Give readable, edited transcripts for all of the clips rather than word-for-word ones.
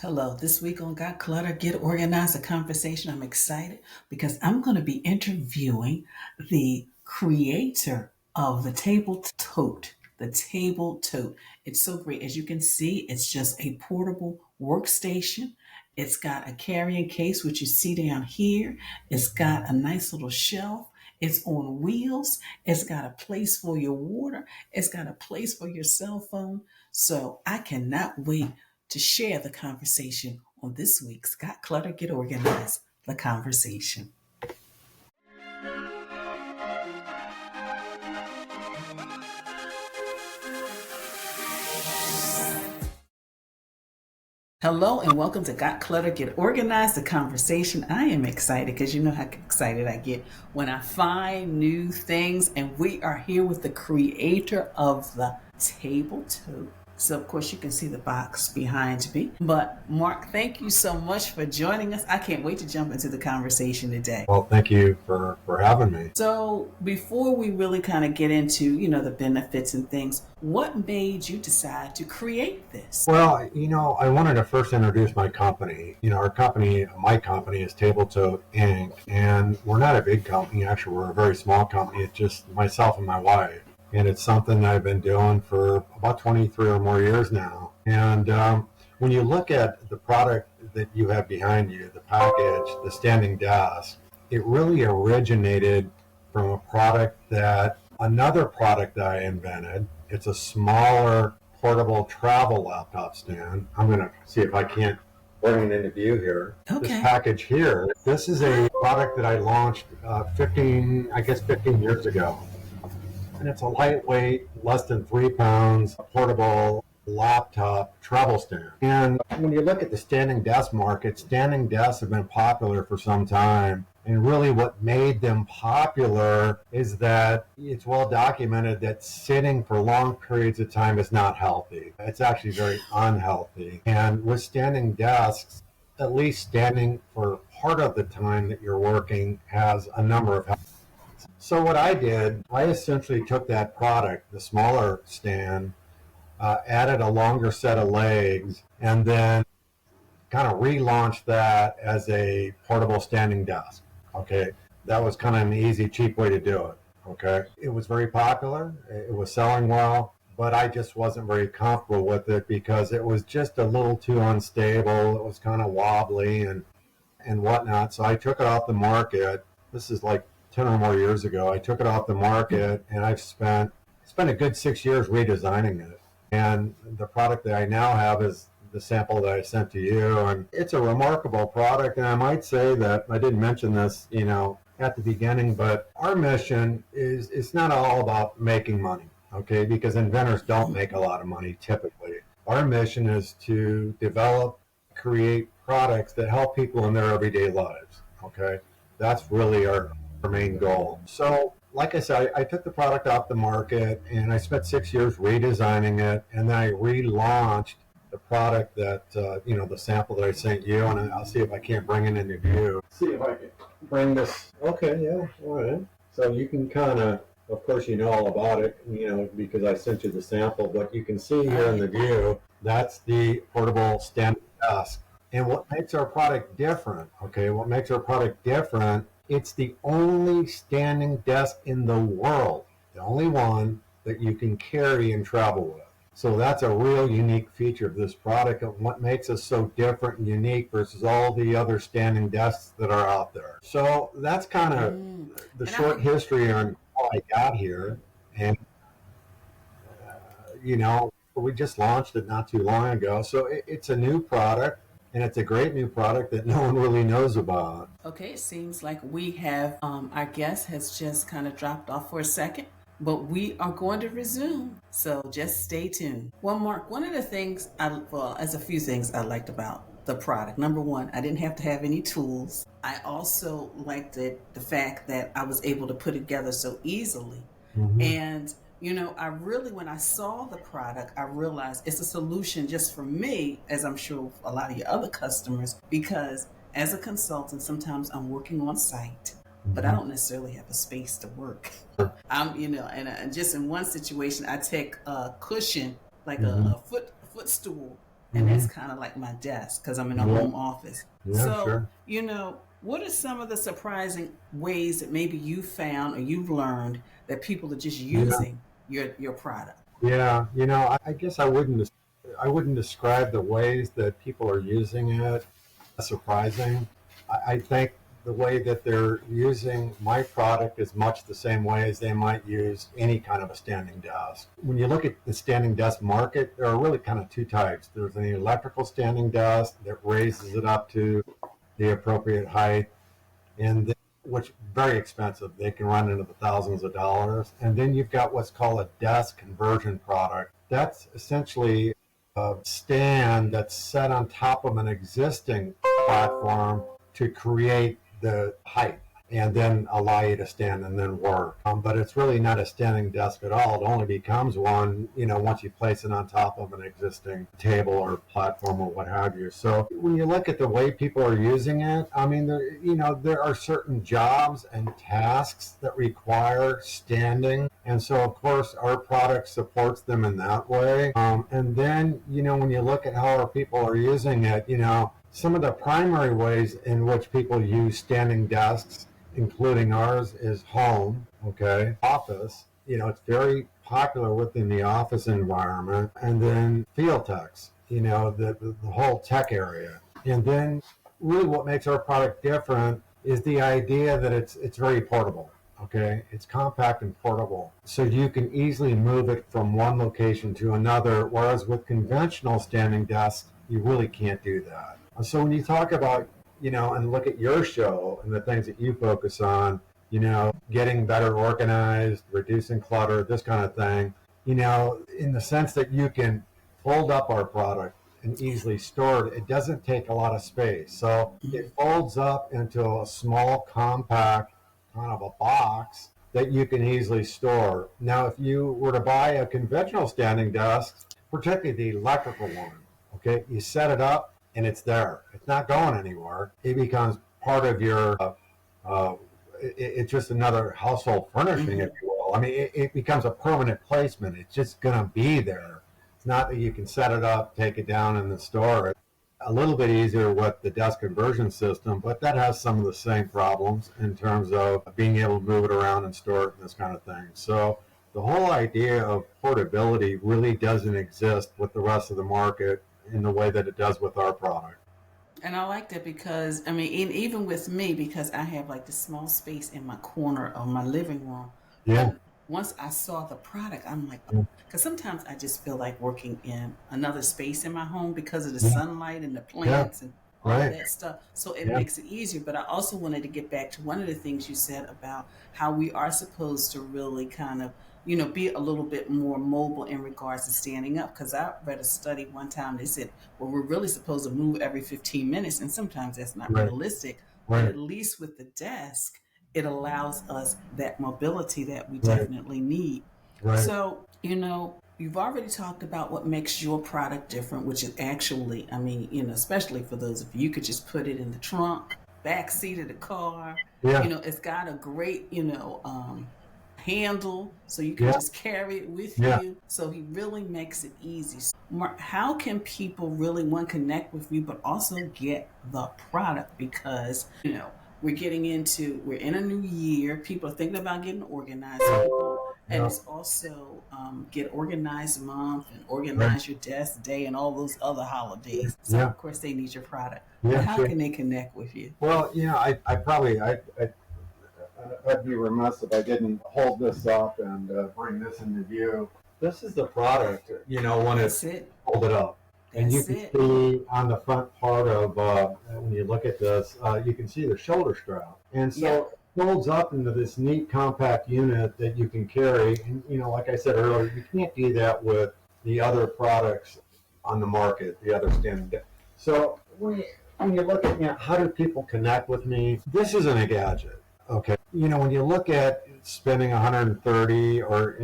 Hello, this week on Got Clutter, Get Organized, a conversation. I'm excited because I'm going to be interviewing the creator of the Tabletote. The Tabletote. It's so great. As you can see, it's just a portable workstation. It's got a carrying case, which you see down here. It's got a nice little shelf. It's on wheels. It's got a place for your water. It's got a place for your cell phone. So I cannot wait to share the conversation on this week's Got Clutter, Get Organized, the conversation. Hello and welcome to Got Clutter, Get Organized, the conversation. I am excited because you know how excited I get when I find new things, and we are here with the creator of the Tabletote. So, of course, you can see the box behind me. But, Mark, thank you so much for joining us. I can't wait to jump into the conversation today. Well, thank you for having me. So, before we really kind of get into, the benefits and things, what made you decide to create this? Well, I wanted to first introduce my company. My company is Tabletote Inc., and we're not a big company. Actually, we're a very small company. It's just myself and my wife. And it's something that I've been doing for about 23 or more years now. And when you look at the product that you have behind you, the package, the standing desk, it really originated from another product that I invented. It's a smaller portable travel laptop stand. I'm going to see if I can't bring it into view here. Okay. This package here, this is a product that I launched 15 years ago. And it's a lightweight, less than 3 pounds, portable laptop travel stand. And when you look at the standing desk market, standing desks have been popular for some time. And really what made them popular is that it's well documented that sitting for long periods of time is not healthy. It's actually very unhealthy. And with standing desks, at least standing for part of the time that you're working has a number of health. So what I did, I essentially took that product, the smaller stand, added a longer set of legs, and then kind of relaunched that as a portable standing desk. Okay, that was kind of an easy, cheap way to do it. Okay, it was very popular. It was selling well, but I just wasn't very comfortable with it because it was just a little too unstable. It was kind of wobbly and whatnot. So I took it off the market. This is like 10 or more years ago. I took it off the market, and I've spent a good 6 years redesigning it. And the product that I now have is the sample that I sent to you, and it's a remarkable product. And I might say that I didn't mention this, at the beginning, but our mission is it's not all about making money, okay? Because inventors don't make a lot of money typically. Our mission is to develop, create products that help people in their everyday lives, okay? That's really our main goal. So, like I said, I took the product off the market and I spent 6 years redesigning it, and then I relaunched the product that, the sample that I sent you, and I'll see if I can't bring it into view. See if I can bring this. Okay, yeah, all right. So you can kind of course, you know all about it, because I sent you the sample, but you can see here in the view, that's the portable standing desk. And what makes our product different, it's the only standing desk in the world, the only one that you can carry and travel with. So that's a real unique feature of this product, and what makes us so different and unique versus all the other standing desks that are out there. So that's kind of the short history on how I got here. And, we just launched it not too long ago. So it's a new product. And it's a great new product that no one really knows about. Okay, it seems like we have, our guest has just kind of dropped off for a second, but we are going to resume. So just stay tuned. Well, Mark, one of the things, as a few things I liked about the product. Number one, I didn't have to have any tools. I also liked the fact that I was able to put it together so easily. Mm-hmm. And when I saw the product, I realized it's a solution just for me, as I'm sure a lot of your other customers, because as a consultant, sometimes I'm working on site, but I don't necessarily have a space to work. And just in one situation, I take a cushion, like a footstool, and that's Hmm. kind of like my desk because I'm in a Yeah. home office. Yeah, So, sure. what are some of the surprising ways that maybe you found or you've learned that people are just Yeah. using your product? Yeah. I guess I wouldn't describe the ways that people are using it as surprising. I think the way that they're using my product is much the same way as they might use any kind of a standing desk. When you look at the standing desk market, there are really kind of two types. There's an electrical standing desk that raises it up to the appropriate height, and then, which very expensive. They can run into the thousands of dollars. And then you've got what's called a desk conversion product. That's essentially a stand that's set on top of an existing platform to create the height and then allow you to stand and then work. But it's really not a standing desk at all. It only becomes one, once you place it on top of an existing table or platform or what have you. So when you look at the way people are using it, I mean, there are certain jobs and tasks that require standing. And so, of course, our product supports them in that way. And then, when you look at how our people are using it, some of the primary ways in which people use standing desks, including ours, is home, okay, office. It's very popular within the office environment, and then field techs, the whole tech area. And then really what makes our product different is the idea that it's very portable. Okay, it's compact and portable, so you can easily move it from one location to another, whereas with conventional standing desks, you really can't do that. So when you talk about, and look at your show and the things that you focus on, getting better organized, reducing clutter, this kind of thing, in the sense that you can fold up our product and easily store it, it doesn't take a lot of space. So it folds up into a small, compact kind of a box that you can easily store. Now, if you were to buy a conventional standing desk, particularly the electrical one, okay, you set it up and it's there. It's not going anywhere. It becomes part of your, it's just another household furnishing, if Mm-hmm. you will. I mean, it becomes a permanent placement. It's just going to be there. It's not that you can set it up, take it down, and then store it. A little bit easier with the desk conversion system, but that has some of the same problems in terms of being able to move it around and store it and this kind of thing. So the whole idea of portability really doesn't exist with the rest of the market in the way that it does with our product. And I like that because I mean, even with me, because I have like this small space in my corner of my living room. Yeah. But once I saw the product, I'm like, Yeah. because sometimes I just feel like working in another space in my home because of the Yeah. sunlight and the Yeah. plants and all of Right. that stuff. So it Yeah. makes it easier. But I also wanted to get back to one of the things you said about how we are supposed to really kind of, be a little bit more mobile in regards to standing up. Because I read a study one time, they said, well, we're really supposed to move every 15 minutes. And sometimes that's not Right. realistic. But Right. at least with the desk, it allows us that mobility that we Right. definitely need. Right. So, you've already talked about what makes your product different, which is actually, I mean, especially for those of you, you could just put it in the trunk, back seat of the car. Yeah. It's got a great, handle so you can Yeah. just carry it with Yeah. you. So he really makes it easy. So, Mark, how can people really one connect with you, but also get the product? Because we're in a new year. People are thinking about getting organized. People, and Yeah. it's also get organized month and Right. organize your desk day and all those other holidays. So Yeah. of course they need your product. But Yeah. how Sure. can they connect with you? Well, I'd be remiss if I didn't hold this up and bring this into view. This is the product, when That's it's it. folded up. And you That's can it. see on the front part of, when you look at this, you can see the shoulder strap. And so Yep. it folds up into this neat compact unit that you can carry. And, like I said earlier, you can't do that with the other products on the market, the other standard. So when you look at, how do people connect with me? This isn't a gadget. Okay. When you look at spending 130 or,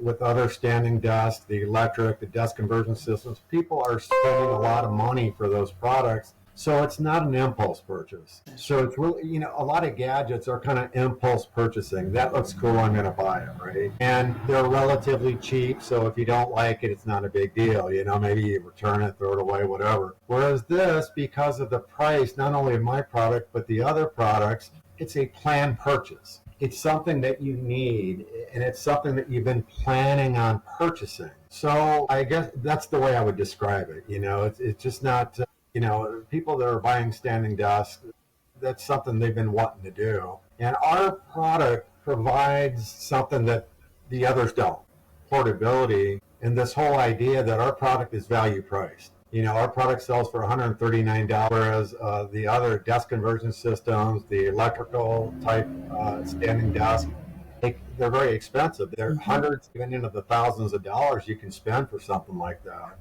with other standing desks, the electric, the desk conversion systems, people are spending a lot of money for those products. So it's not an impulse purchase. That's So right. it's really, a lot of gadgets are kind of impulse purchasing. That looks cool, I'm going to buy it, right? And they're relatively cheap. So if you don't like it, it's not a big deal. Maybe you return it, throw it away, whatever. Whereas this, because of the price, not only of my product, but the other products, it's a planned purchase. It's something that you need, and it's something that you've been planning on purchasing. So I guess that's the way I would describe it. It's just not, people that are buying standing desks, that's something they've been wanting to do. And our product provides something that the others don't, portability, and this whole idea that our product is value priced. Our product sells for $139, whereas the other desk conversion systems, the electrical type standing desk, they're very expensive. They're Mm-hmm. hundreds, even into the thousands of dollars you can spend for something like that.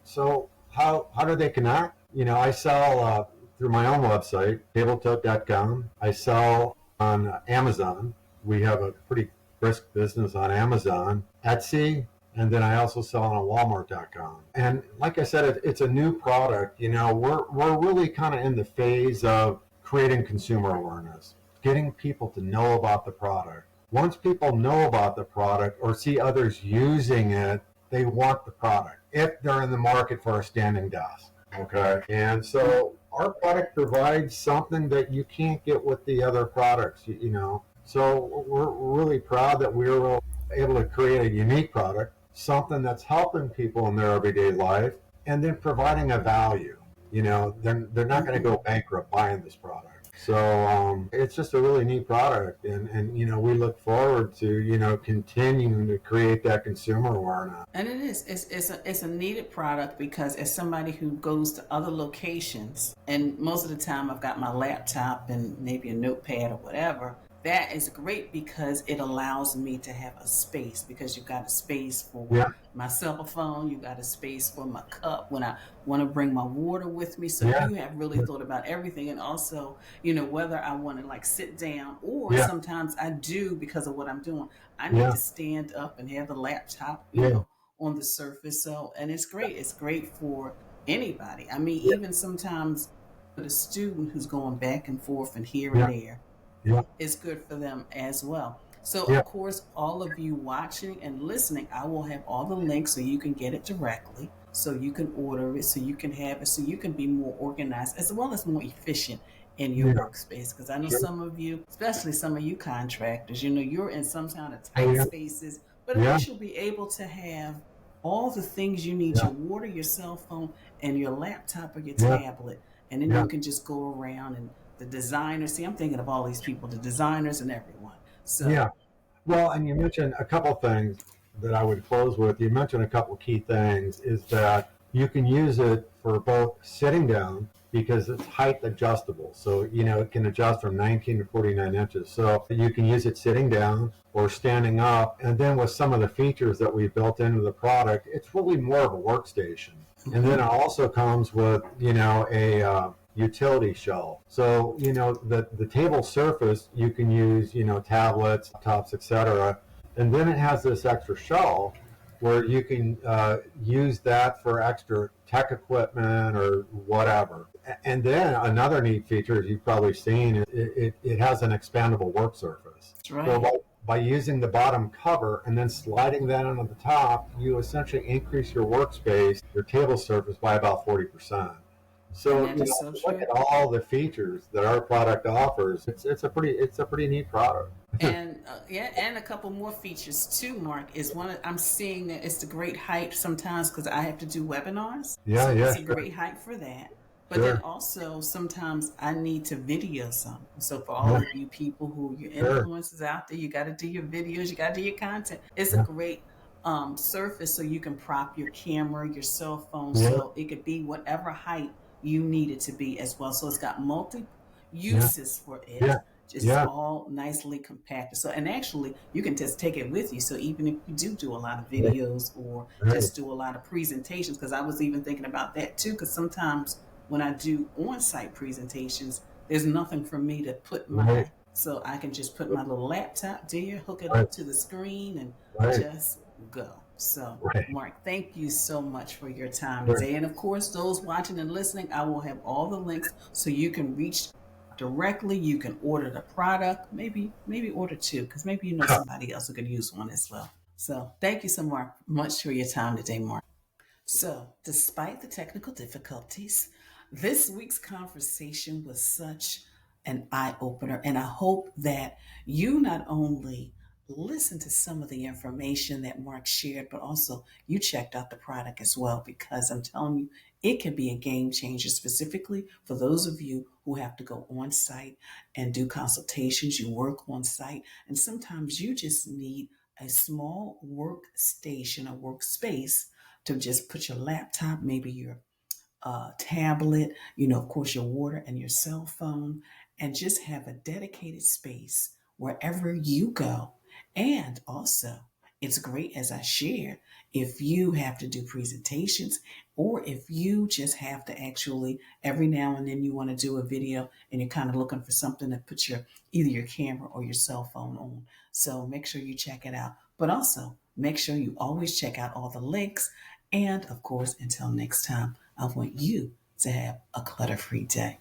So how do they connect? I sell through my own website, tabletote.com. I sell on Amazon. We have a pretty brisk business on Amazon, Etsy, and then I also sell on Walmart.com. And like I said, it's a new product. We're really kind of in the phase of creating consumer awareness, getting people to know about the product. Once people know about the product or see others using it, they want the product if they're in the market for a standing desk. Okay. And so our product provides something that you can't get with the other products. So we're really proud that we were able to create a unique product, something that's helping people in their everyday life, and then providing a value. They're not going to Mm-hmm. go bankrupt buying this product. So it's just a really neat product, and we look forward to continuing to create that consumer awareness. And it is. It's a needed product because as somebody who goes to other locations, and most of the time I've got my laptop and maybe a notepad or whatever. That is great because it allows me to have a space because you've got a space for Yeah, my cell phone, you've got a space for my cup when I want to bring my water with me. So yeah, you have really thought about everything, and also, whether I want to like sit down or yeah, sometimes I do because of what I'm doing. I need yeah, to stand up and have the laptop, yeah, on the surface. So, and it's great. It's great for anybody. I mean, yeah, even sometimes for the student who's going back and forth and here and yeah, there, yeah, it's good for them as well. So, yeah, of course, all of you watching and listening, I will have all the links so you can get it directly, so you can order it, so you can have it, so you can be more organized as well as more efficient in your yeah, workspace. Because I know sure. some of you, especially some of you contractors, you're in some kind of Oh, tight yeah, spaces, but at yeah, least you'll be able to have all the things you need, yeah, your water, your cell phone, and your laptop or your yeah, tablet. And then yeah, you can just go around and the designers. See, I'm thinking of all these people, the designers and everyone. yeah. So, Well, and you mentioned a couple things that I would close with. You mentioned a couple key things is that you can use it for both sitting down because it's height adjustable. So, it can adjust from 19 to 49 inches. So you can use it sitting down or standing up. And then with some of the features that we built into the product, it's really more of a workstation. And then mm-hmm, it also comes with, a utility shelf. So, the table surface, you can use, tablets, laptops, etc. And then it has this extra shelf where you can use that for extra tech equipment or whatever. And then another neat feature, as you've probably seen, it has an expandable work surface. that's So right. by using the bottom cover and then sliding that onto the top, you essentially increase your workspace, your table surface by about 40%. And So that is so look true. at all the features that our product offers. It's a pretty neat product. And yeah, and a couple more features too. Mark is one. I'm seeing that it's the great height sometimes because I have to do webinars, Yeah, so yeah, it's a sure, great height for that. But then sure, also sometimes I need to video some. So for all yeah, of you people who your sure, influencers out there, you got to do your videos, you got to do your content. It's a yeah, great surface so you can prop your camera, your cell phone, yeah, so it could be whatever height you need it to be as well. So it's got multi yeah, uses for it, yeah, just yeah, all nicely compacted. So, and actually, you can just take it with you. So, even if you do a lot of yeah, videos or right, just do a lot of presentations, because I was even thinking about that too. Because sometimes when I do on site presentations, there's nothing for me to put right, so I can just put my little laptop there, hook it right, up to the screen, and right. just go. So, Right. Mark, thank you so much for your time Sure. today. And of course, those watching and listening, I will have all the links so you can reach directly. You can order the product, maybe order two, because maybe you know somebody else who could use one as well. So, thank you so much for your time today, Mark. So, despite the technical difficulties, this week's conversation was such an eye opener, and I hope that you not only listened to some of the information that Mark shared, but also you checked out the product as well, because I'm telling you, it can be a game changer, specifically for those of you who have to go on site and do consultations. You work on site, and sometimes you just need a small workstation, a workspace to just put your laptop, maybe your tablet, of course, your water and your cell phone, and just have a dedicated space wherever you go. And also, it's great, as I shared, if you have to do presentations or if you just have to actually every now and then you want to do a video and you're kind of looking for something to put your either your camera or your cell phone on. So make sure you check it out. But also make sure you always check out all the links. And of course, until next time, I want you to have a clutter free day.